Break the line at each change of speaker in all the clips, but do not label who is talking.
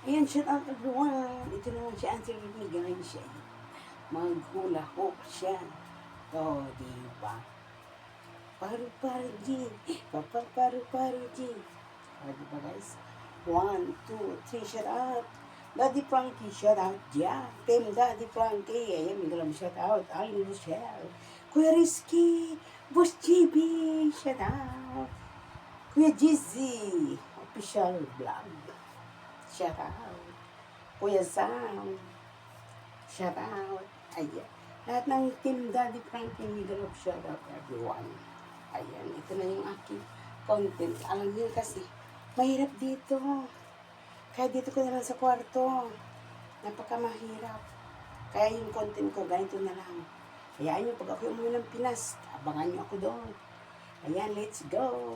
Ayan, shout out everyone. Ito naman si Auntie Remy, galing siya. Maghula hoop siya. O, diba? Paru-paru G. Papa paru-paru G. O, diba guys? 1, 2, 3, shout out. Daddy Frankie, shout out. Yeah. Team Daddy Frankie. Ayan, may galang shout out. Aling Rochelle. Kuya Rizky. Boss GB. Shout out. Kuya Jizzy. Official vlog. Shout out. Kuya Sam. Shout out. Ayan. Lahat ng Team Daddy Frankie, middle of shout out everyone. Ayan. Ito na yung aking content. Alam niyo kasi, mahirap dito. Kaya dito ko na lang sa kwarto. Napakamahirap. Kaya yung content ko, ganito na lang. Hayaan nyo, pag ako umuwi ng Pinas, abangan nyo ako doon. Ayan, let's go.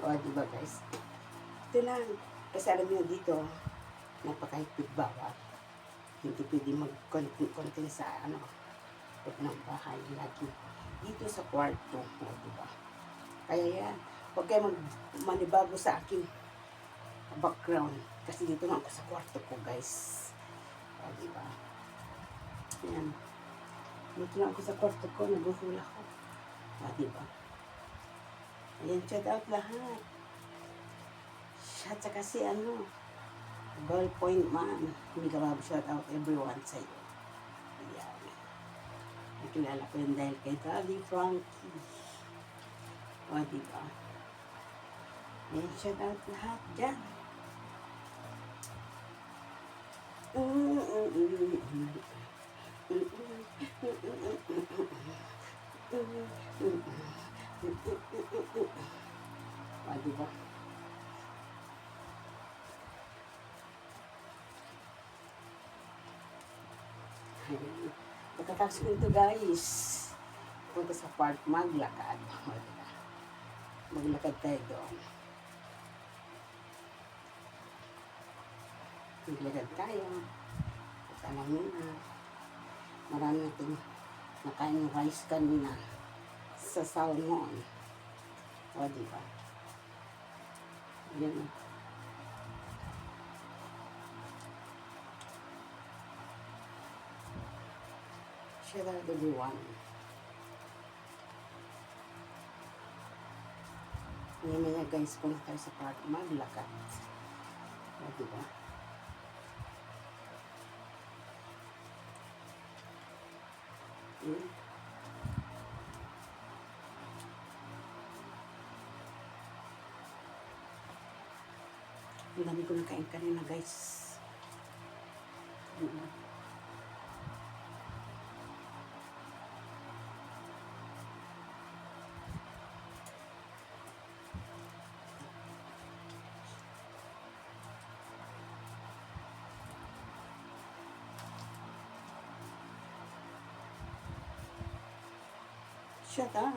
O, diba guys? Ito lang. Kasi alam nyo dito, napakahigpit bawat. Hindi pwede mag-content sa loob ng bahay lagi. Dito sa kwarto. O, diba? Kaya yan. Huwag kayo manibago sa aking background. Kasi dito lang ako sa kwarto ko, guys. O, diba? Yan. Dito lang ako sa kwarto ko. Naguhula ko. O, diba? Ayan, shout out lahat. Shout sa kasi ballpoint man. Hindi ka shout out everyone sa iyo. Ayan. Nakilala ko yun dahil kay Daddy Frankie. O, diba? Ayan, shout out lahat dyan. O, diba? Ayan. Pagkatapos ko ito guys, punta sa park, maglakad. O, diba? Maglakad tayo doon. Maglakad tayo. At alam nyo na, marami natin nakain yung rice kanina sa salmon. O, diba? Yan. Shout out everyone. Ngayon guys, punta tayo sa park, maglakad. O, diba? Ang dami ko nakain kanina guys. Shut up.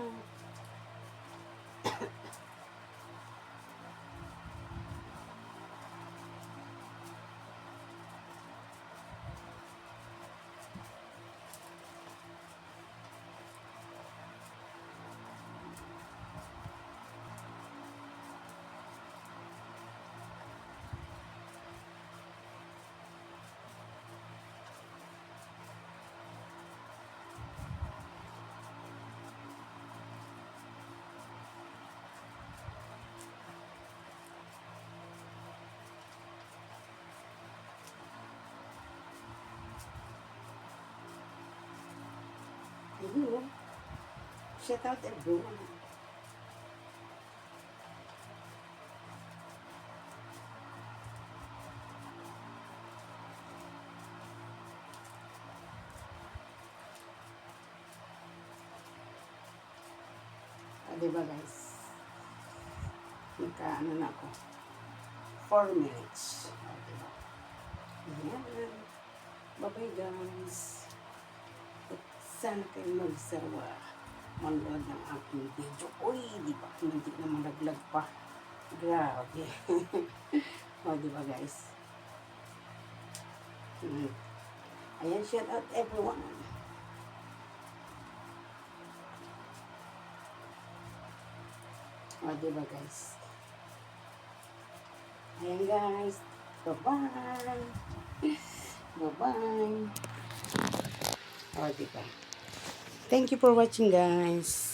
Ayun. Shout out everyone. Diba guys? Naka na ako. 4 minutes. Diba? Ayan. Bye-bye guys. At sana kayo magsawa manood ng aking video. Uy, di ba? Hindi naman naglag pa. Grabe. O, di ba guys? Ayan, shout out everyone. O, diba guys? Ayan guys. Bye-bye. Bye-bye. O, diba? Thank you for watching guys.